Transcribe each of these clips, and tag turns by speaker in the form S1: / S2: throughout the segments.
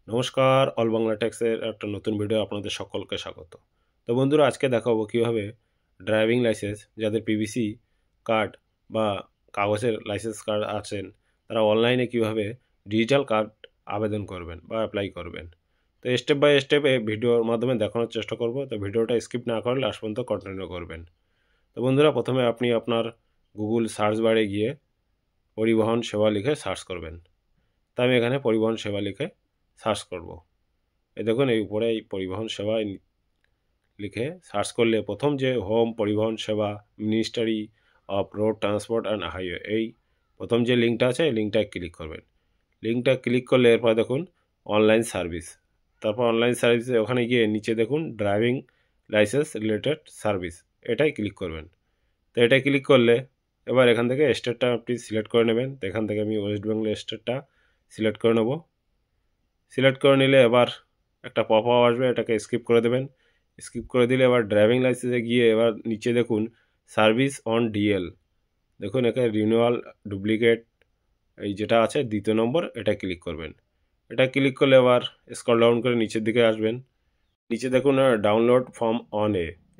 S1: নমস্কার, অল বাংলা ট্যাক্সের একটা নতুন ভিডিও আপনাদের সকলকে স্বাগত। তো বন্ধুরা, আজকে দেখাবো কীভাবে ড্রাইভিং লাইসেন্স যাদের পিভিসি কার্ড বা কাগজের লাইসেন্স কার্ড আছেন তারা অনলাইনে কীভাবে ডিজিটাল কার্ড আবেদন করবেন বা অ্যাপ্লাই করবেন। তো স্টেপ বাই স্টেপে ভিডিওর মাধ্যমে দেখানোর চেষ্টা করব। তো ভিডিওটা স্কিপ না করে লাস্ট পর্যন্ত কন্টিনিউ করবেন। তো বন্ধুরা, প্রথমে আপনি আপনার গুগল সার্চ বারে গিয়ে পরিবহন সেবা লিখে সার্চ করবেন। তাই আমি এখানে পরিবহন সেবা লিখে সার্চ করব। এই দেখুন, এই উপরে এই পরিবহন সেবা লিখে সার্চ করলে প্রথম যে হোম পরিবহন সেবা ministry of road transport and highway, এই প্রথম যে লিঙ্কটা আছে এই লিঙ্কটায় ক্লিক করবেন। লিঙ্কটা ক্লিক করলে এরপর দেখুন অনলাইন সার্ভিস, তারপর অনলাইন সার্ভিসে ওখানে গিয়ে নিচে দেখুন ড্রাইভিং লাইসেন্স রিলেটেড সার্ভিস, এটাই ক্লিক করবেন। তো এটাই ক্লিক করলে এবার এখান থেকে স্টেটটা আপনি সিলেক্ট করে নেবেন। তো এখান থেকে আমি ওয়েস্ট বেঙ্গল স্টেটটা সিলেক্ট করে নেব। সিলেক্ট করে নিলে এবার একটা পপ আপ আসবে, এটাকে স্কিপ করে দেবেন। স্কিপ করে দিলে এবার ড্রাইভিং লাইসেন্সে গিয়ে এবার নিচে দেখুন সার্ভিস অন ডিএল, দেখুন এখানে রিনিউয়াল ডুপ্লিকেট এই যেটা আছে দ্বিতীয় নম্বর, এটা ক্লিক করবেন। এটা ক্লিক করলে এবার স্ক্রল ডাউন করে নিচের দিকে আসবেন। নিচে দেখুন ডাউনলোড ফর্ম অন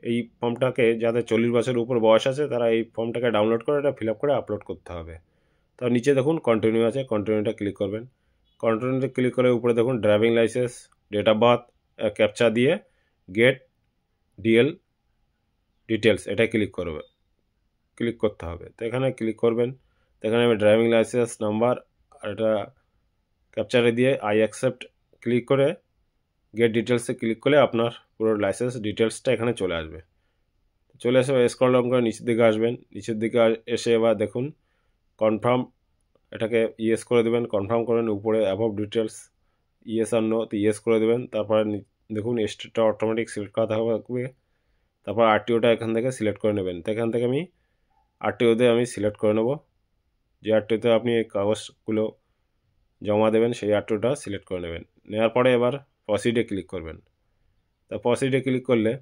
S1: এই ফর্মটাকে যাদের 40 বছরের উপর বয়স আছে তারা এই ফর্মটাকে ডাউনলোড করে এটা ফিল আপ করে আপলোড করতে হবে। তো নিচে দেখুন কন্টিনিউ আছে, কন্টিনিউটা ক্লিক করবেন। কন্টিনিউতে ক্লিক করে উপরে দেখুন driving licence, date of birth, captcha দিয়ে গেট ডিএল ডিটেলস, এটা ক্লিক করতে হবে। তো এখানে ক্লিক করবেন। তো এখানে আমি ড্রাইভিং লাইসেন্স নাম্বার আর এটা ক্যাপচারে দিয়ে আই অ্যাকসেপ্ট ক্লিক করে গেট ডিটেলসে ক্লিক করলে আপনার পুরো লাইসেন্স ডিটেলসটা এখানে চলে আসবে। চলে এসে স্ক্রল ডাউন করে নিচের দিকে আসবেন। নিচের দিকে এসে এবার দেখুন কনফার্ম, এটাকে ইয়েস করে দেবেন। কনফার্ম করেন উপরে অ্যাবভ ডিটেলস ইয়েস আর নো, তো ইয়েস করে দেবেন। তারপরে দেখুন স্টেটটা অটোমেটিক সিলেক্ট করা থাকবে। তারপর আরটিওটা এখান থেকে সিলেক্ট করে নেবেন। তো এখান থেকে আমি আরটিওতে আমি সিলেক্ট করে নেব। যে আরটিওতে আপনি এই কাগজগুলো জমা দেবেন সেই আরটিওটা সিলেক্ট করে নেবেন। নেওয়ার পরে এবার প্রসিডে ক্লিক করবেন। তা প্রসিডে ক্লিক করলে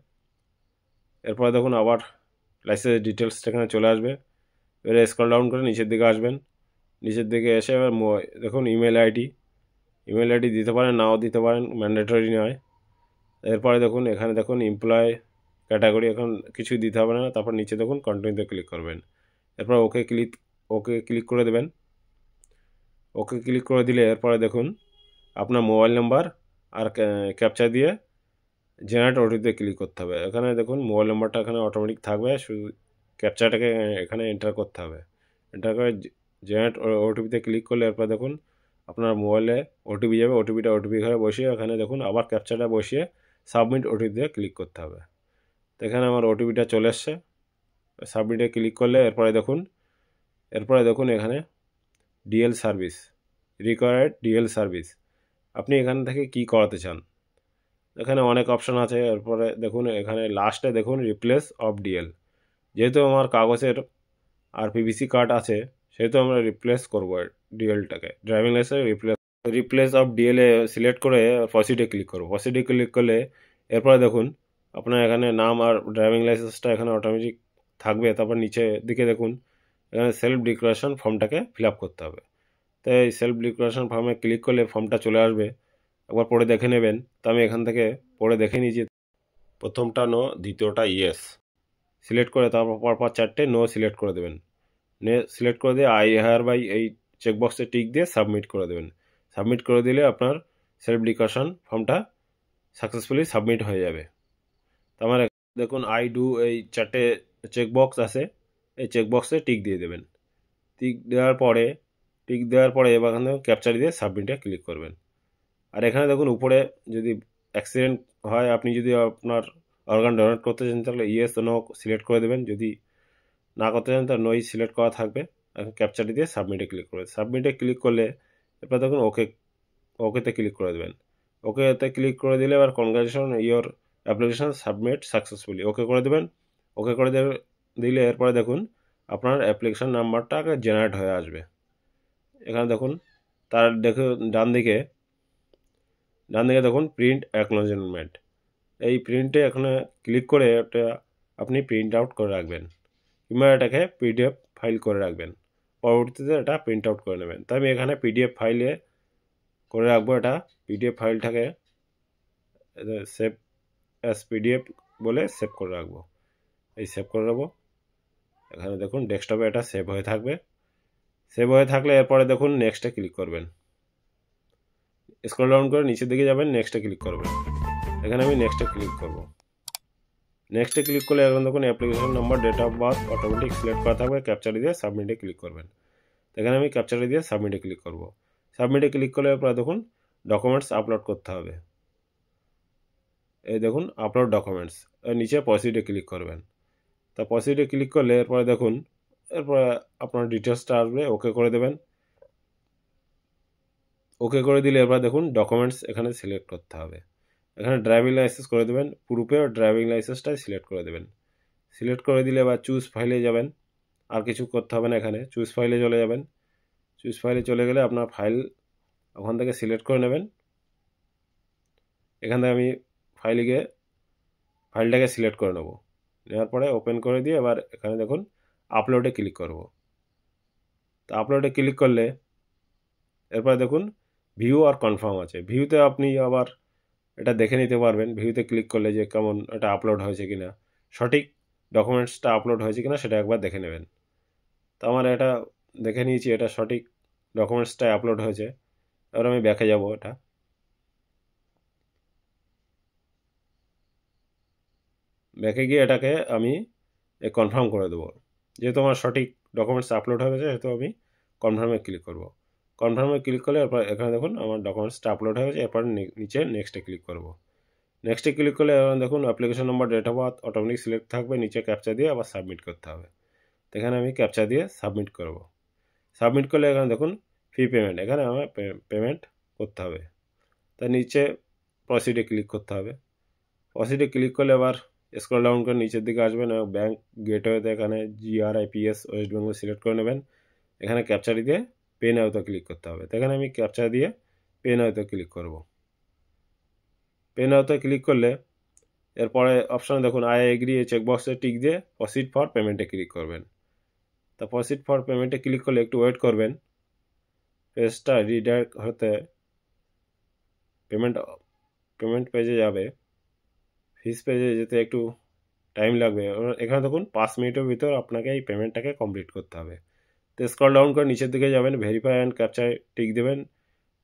S1: এরপরে দেখুন আবার লাইসেন্স ডিটেলসটা এখানে চলে আসবে। এবারে স্ক্রল ডাউন করে নিচের দিকে আসবেন। নিচের দিকে এসে এবার দেখুন ইমেল আইডি দিতে পারেন, নাও দিতে পারেন, ম্যান্ডেটরি নয়। এরপরে দেখুন এখানে দেখুন এমপ্লয় ক্যাটাগরি এখন কিছুই দিতে হবে না। তারপর নিচে দেখুন কন্টিনিউতে ক্লিক করবেন। এরপর ওকে ক্লিক করে দেবেন। ওকে ক্লিক করে দিলে এরপরে দেখুন আপনার মোবাইল নাম্বার আর ক্যাপচা দিয়ে জেনারেট ওটিপিতে ক্লিক করতে হবে। এখানে দেখুন মোবাইল নাম্বারটা এখানে অটোমেটিক থাকবে, শুধু ক্যাপচাটাকে এখানে এন্টার করতে হবে। এন্টার করে জেনারেট ওটিপিতে ক্লিক করলে এরপর দেখুন আপনার মোবাইলে ওটিপি যাবে। ওটিপি ঘরে বসিয়ে এখানে দেখুন আবার ক্যাপচাটা বসিয়ে সাবমিট ওটিপিতে ক্লিক করতে হবে। তো এখানে আমার ওটিপিটা চলে এসছে। সাবমিটে ক্লিক করলে এরপরে দেখুন এখানে DL service, required DL service, আপনি এখান থেকে কি করাতে চান। এখানে অনেক অপশান আছে। এরপরে দেখুন এখানে লাস্টে দেখুন রিপ্লেস অফ ডিএল, যেহেতু আমার কাগজের আর পিভিসি কার্ড আছে সেহেতু আমরা রিপ্লেস করবো ডিএলটাকে, ড্রাইভিং লাইসেন্স রিপ্লেস অফ ডিএলে সিলেক্ট করে প্রসিডে ক্লিক করবো। প্রসিডে ক্লিক করলে এরপরে দেখুন আপনার এখানে নাম আর ড্রাইভিং লাইসেন্সটা এখানে অটোমেটিক থাকবে। তারপর নিচে দিকে দেখুন এখানে সেলফ ডিক্লারেশন ফর্মটাকে ফিল আপ করতে হবে। তো এই সেলফ ডিক্লারেশন ফর্মে ক্লিক করলে ফর্মটা চলে আসবে, একবার পড়ে দেখে নেবেন। তো আমি এখান থেকে পড়ে দেখে নিয়েছি। প্রথমটা নো, দ্বিতীয়টা ইয়েস সিলেক্ট করে তারপর পরপর 4টে নো সিলেক্ট করে দেবেন। সিলেক্ট করে দিয়ে আই হায়ার বাই এই চেকবক্সে টিক দিয়ে সাবমিট করে দেবেন। সাবমিট করে দিলে আপনার সেলফ ডিক্লারেশন ফর্মটা সাকসেসফুলি সাবমিট হয়ে যাবে। তো আমার দেখুন আই ডু এই 4টে চেকবক্স আছে, এই চেকবক্সে টিক দিয়ে দেবেন। টিক দেওয়ার পরে এবার এখানে ক্যাপচার দিয়ে সাবমিটে ক্লিক করবেন। আর এখানে দেখুন উপরে যদি অ্যাক্সিডেন্ট হয়, আপনি যদি আপনার অর্গান ডোনেট করতে চান তাহলে ইয়েস নো সিলেক্ট করে দেবেন, যদি না করতে চান তাহলে নোই সিলেক্ট করা থাকবে। এখন ক্যাপচারটি দিয়ে সাবমিটে ক্লিক করবেন। সাবমিটে ক্লিক করলে এরপর দেখুন ওকেতে ক্লিক করে দেবেন। ওকেতে ক্লিক করে দিলে এবার congratulation your application submit successfully, okay করে দেবেন। ওকে করে দিলে এরপরে দেখুন আপনার অ্যাপ্লিকেশন নাম্বারটা জেনারেট হয়ে আসবে। এখানে দেখুন তার ডান দিকে দেখুন প্রিন্ট অ্যাকনোলেজমেন্ট, এই প্রিন্টে এখানে ক্লিক করে এটা আপনি প্রিন্ট আউট করে রাখবেন কিংবা এটাকে পিডিএফ ফাইল করে রাখবেন। পরবর্তীতে এটা প্রিন্ট আউট করে নেবেন। তাই আমি এখানে পিডিএফ ফাইলে করে রাখবো। এটা পিডিএফ ফাইলটাকে সেভ অ্যাজ পিডিএফ বলে সেভ করে রাখবো। এই সেভ করে রাখবো। এখানে দেখুন ডেস্কটপে এটা সেভ হয়ে থাকবে। সেভ হয়ে থাকলে এরপরে দেখুন নেক্সটে ক্লিক করবেন। স্ক্রল ডাউন করে নিচের দিকে যাবেন, নেক্সটে ক্লিক করবেন। এখানে আমি নেক্সটে ক্লিক করব। নেক্সটে ক্লিক করলে এখন দেখুন application number, date of birth automatic select করা থাকবে। ক্যাপচারে দিয়ে সাবমিটে ক্লিক করবেন। এখানে আমি ক্যাপচারে দিয়ে সাবমিটে ক্লিক করব। সাবমিটে ক্লিক করলে এরপরে দেখুন ডকুমেন্টস আপলোড করতে হবে। এই দেখুন আপলোড ডকুমেন্টস, নিচে প্রসিডে ক্লিক করবেন। তা প্রসিডে ক্লিক করলে এরপরে দেখুন এরপরে আপনার ডিটেলসটা আসবে, ওকে করে দেবেন। ওকে করে দিলে এবার দেখুন ডকুমেন্টস এখানে সিলেক্ট করতে হবে। এখানে ড্রাইভিং লাইসেন্স করে দেবেন, প্রুফে ড্রাইভিং লাইসেন্সটাই সিলেক্ট করে দেবেন। সিলেক্ট করে দিলে এবার চুজ ফাইলে যাবেন, আর কিছু করতে হবে না। এখানে চুজ ফাইলে চলে যাবেন। চুজ ফাইলে চলে গেলে আপনার ফাইল ওখান থেকে সিলেক্ট করে নেবেন। এখান থেকে আমি ফাইলটাকে সিলেক্ট করে নেব। নেওয়ার পরে ওপেন করে দিয়ে এবার এখানে দেখুন আপলোডে ক্লিক করব। তো আপলোডে ক্লিক করলে এরপরে দেখুন ভিউ আর কনফার্ম আছে। ভিউতে আপনি আবার এটা দেখে নিতে পারবেন। ভিউতে ক্লিক করলে যে কেমন এটা আপলোড হয়েছে কিনা, সঠিক ডকুমেন্টসটা আপলোড হয়েছে কিনা সেটা একবার দেখে নেবেন। তো আমার এটা দেখে নিয়েছি, এটা সঠিক ডকুমেন্টসটাই আপলোড হয়েছে। এবার আমি ব্যাকে যাব। এটা ব্যাকে গিয়ে এটাকে আমি কনফার্ম করে দেবো। যেহেতু আমার সঠিক ডকুমেন্টস আপলোড হয়ে গেছে সেহেতু আমি কনফার্মে ক্লিক করব। কনফার্মে ক্লিক করলে এরপর এখানে দেখুন আমার ডকুমেন্টসটা আপলোড হয়ে গেছে। এরপর নিচে নেক্সটে ক্লিক করব। নেক্সটে ক্লিক করলে দেখুন application number, date of birth automatic select থাকবে। নিচে ক্যাপচা দিয়ে আবার সাবমিট করতে হবে। এখানে আমি ক্যাপচা দিয়ে সাবমিট করব। সাবমিট করলে এখানে দেখুন ফি পেমেন্ট, এখানে আমার পেমেন্ট করতে হবে। তার নিচে প্রসিডে ক্লিক করতে হবে। প্রসিডে ক্লিক করলে আবার স্ক্রল ডাউন করে নিচের দিকে আসবেন। ব্যাঙ্ক গেটওয়েতে এখানে GRIPS ওয়েস্ট বেঙ্গল সিলেক্ট করে নেবেন। এখানে ক্যাপচারি দিয়ে পে নাওতে ক্লিক করতে হবে। তো এখানে আমি ক্যাপচা দিয়ে পে নাওতে ক্লিক করব। পে নাওতে ক্লিক করলে এরপরে অপশানে দেখুন আই এগ্রি, এই চেকবক্সে টিক দিয়ে প্রসিড ফর পেমেন্টে ক্লিক করবেন। তা প্রসিড ফর পেমেন্টে ক্লিক করলে একটু ওয়েট করবেন। পেজটা রিডাইরেক্ট হতে পেমেন্ট পেজে যাবে। ফিস পেজে যেতে একটু টাইম লাগবে। এখানে দেখুন 5 মিনিটের ভিতর আপনাকে এই পেমেন্টটাকে কমপ্লিট করতে হবে। তো স্ক্রল ডাউন করে নিচের দিকে যাবেন, ভেরিফাই অ্যান্ড ক্যাপচায় টিক দেবেন।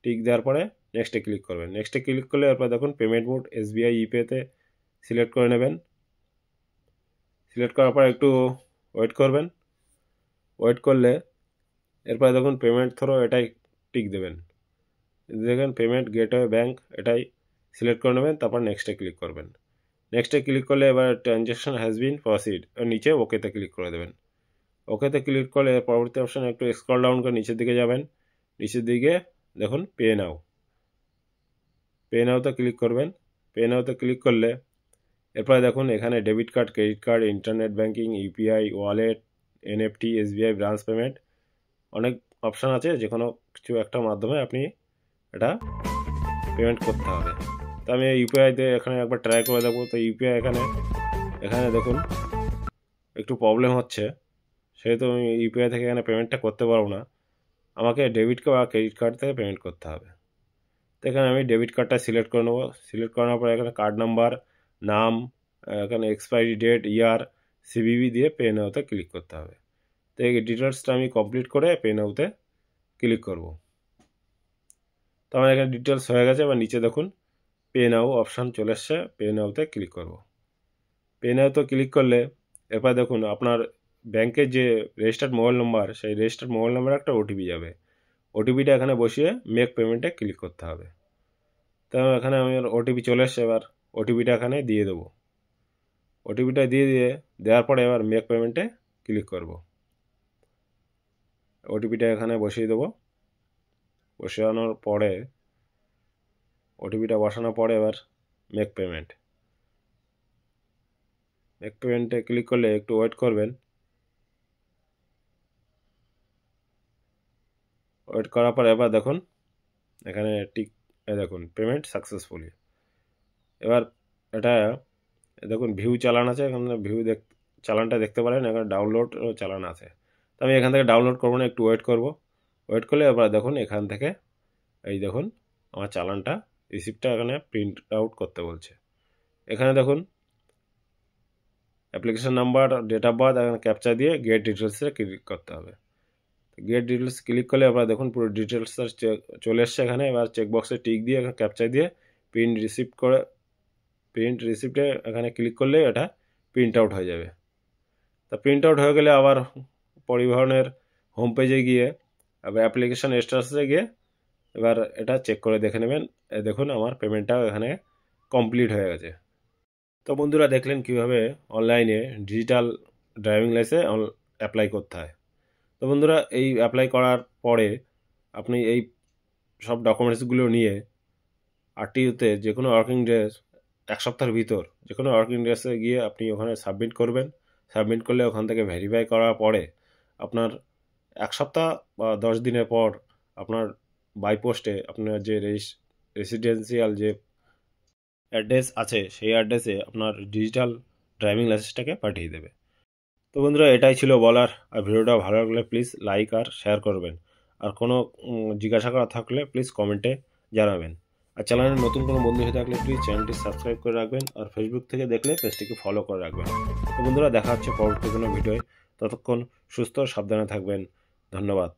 S1: টিক দেওয়ার পরে নেক্সটে ক্লিক করবেন। নেক্সটে ক্লিক করলে এরপর দেখুন পেমেন্ট মোড SBI ইপেতে সিলেক্ট করে নেবেন। সিলেক্ট করার পর একটু ওয়েট করবেন। ওয়েট করলে এরপরে দেখুন পেমেন্ট থ্রো, এটাই টিক দেবেন। দেখেন পেমেন্ট গেটওয়ে ব্যাঙ্ক, এটাই সিলেক্ট করে নেবেন। তারপর নেক্সটে ক্লিক করবেন। নেক্সটে ক্লিক করলে এবার ট্রানজ্যাকশন হ্যাজ বিন প্রসিড, নিচে ওকেতে ক্লিক করে দেবেন। ওকেতে ক্লিক করলে পরবর্তী অপশানে একটু স্ক্রল ডাউন করে নিচের দিকে যাবেন। নিচের দিকে দেখুন পে নাওতে ক্লিক করবেন। পে নাওতে ক্লিক করলে এরপরে দেখুন এখানে debit card, credit card, internet banking, UPI, wallet, NFT, SBI branch payment, অনেক অপশান আছে। যে কোনো কিছু একটা মাধ্যমে আপনি এটা পেমেন্ট করতে হবে। তো আমি ইউপিআইতে এখানে একবার ট্রাই করে দেখবো। তো ইউপিআই এখানে দেখুন একটু প্রবলেম হচ্ছে, সেহেতু আমি ইউপিআই থেকে এখানে পেমেন্টটা করতে পারবো না। আমাকে ডেবিট কার্ড বা ক্রেডিট কার্ড থেকে পেমেন্ট করতে হবে। তো এখানে আমি ডেবিট কার্ডটা সিলেক্ট করে নেবো। সিলেক্ট করার পরে এখানে কার্ড নাম্বার, নাম, এখানে এক্সপায়ারি ডেট, ইয়ার, CVV দিয়ে পে নাওতে ক্লিক করতে হবে। তো এই ডিটেলসটা আমি কমপ্লিট করে পে নাওতে ক্লিক করব। তো আমার এখানে ডিটেলস হয়ে গেছে। এবার নিচে দেখুন পে নাও অপশান চলে এসছে। পে নাওতে ক্লিক করব। পে নাওতে ক্লিক করলে এরপর দেখুন আপনার ব্যাংকের যে রেজিস্টার্ড মোবাইল নাম্বার, সেই রেজিস্টার্ড মোবাইল নাম্বারে একটা OTP যাবে। OTPটা এখানে বসিয়ে মেক পেমেন্টে ক্লিক করতে হবে। তো এখানে আমার OTP চলে এসছে। এবার OTPটা এখানে দিয়ে দেবো। OTPটা দেওয়ার পরে এবার মেক পেমেন্টে ক্লিক করব। OTPটা এখানে বসিয়ে দেবো। বসানোর পরে OTPটা বসানোর পরে এবার মেক পেমেন্টে ক্লিক করলে একটু ওয়েট করবেন। ওয়েট করার পর এবার দেখুন এখানে দেখুন পেমেন্ট সাকসেসফুলি। এবার এটা দেখুন ভিউ চালান আছে। এখানে চালানটা দেখতে পারেন। এখানে ডাউনলোড চালান আছে। তো আমি এখান থেকে ডাউনলোড করবো না, একটু ওয়েট করব। ওয়েট করলে এবার দেখুন এখান থেকে এই দেখুন আমার চালানটা রিসিপ্টটা এখানে প্রিন্ট আউট করতে বলছে। এখানে দেখুন application number, date of birth, এখানে ক্যাপচা দিয়ে গেট ডিটেলসে ক্লিক করতে হবে। গেট ডিটেলস ক্লিক করলে আপনারা দেখুন পুরো ডিটেলসটা চলে এসছে এখানে। এবার চেকবক্সে টিক দিয়ে এখানে ক্যাপচা দিয়ে প্রিন্ট রিসিপ্টে এখানে ক্লিক করলে এটা প্রিন্ট আউট হয়ে যাবে। তা প্রিন্ট আউট হয়ে গেলে আবার পরিবহনের হোম পেজে গিয়ে আবার অ্যাপ্লিকেশন স্ট্যাটাসে গিয়ে এবার এটা চেক করে দেখে নেবেন। দেখুন আমার পেমেন্টটাও এখানে কমপ্লিট হয়ে গেছে। তো বন্ধুরা দেখলেন কিভাবে অনলাইনে ডিজিটাল ড্রাইভিং লাইসেন্স অ্যাপ্লাই করতে হয়। তো বন্ধুরা এই অ্যাপ্লাই করার পরে আপনি এই সব ডকুমেন্টসগুলো নিয়ে আরটিওতে যে কোনো ওয়ার্কিং ডেজ 1 সপ্তাহের ভিতর যে কোনো ওয়ার্কিং ডেসে গিয়ে আপনি ওখানে সাবমিট করবেন। সাবমিট করলে ওখান থেকে ভেরিফাই করার পরে আপনার 1 সপ্তাহ বা 10 দিনের পর আপনার বাই পোস্টে আপনার যে রেসিডেন্সিয়াল যে অ্যাড্রেস আছে সেই অ্যাড্রেসে আপনার ডিজিটাল ড্রাইভিং লাইসেন্সটাকে পাঠিয়ে দেবে। তো বন্ধুরা এটাই ছিল বলার। আর ভিডিওটা ভালো লাগলে প্লিজ লাইক আর শেয়ার করবেন। আর কোনো জিজ্ঞাসা করা থাকলে প্লিজ কমেন্টে জানাবেন। আর চ্যানেলে নতুন কোনো বন্ধু হয়ে থাকলে প্লিজ চ্যানেলটি সাবস্ক্রাইব করে রাখবেন। আর ফেসবুক থেকে দেখলে পেজটিকে ফলো করে রাখবেন। তো বন্ধুরা দেখা হচ্ছে পরবর্তী কোনো ভিডিওয়। ততক্ষণ সুস্থ সাবধানে থাকবেন। ধন্যবাদ।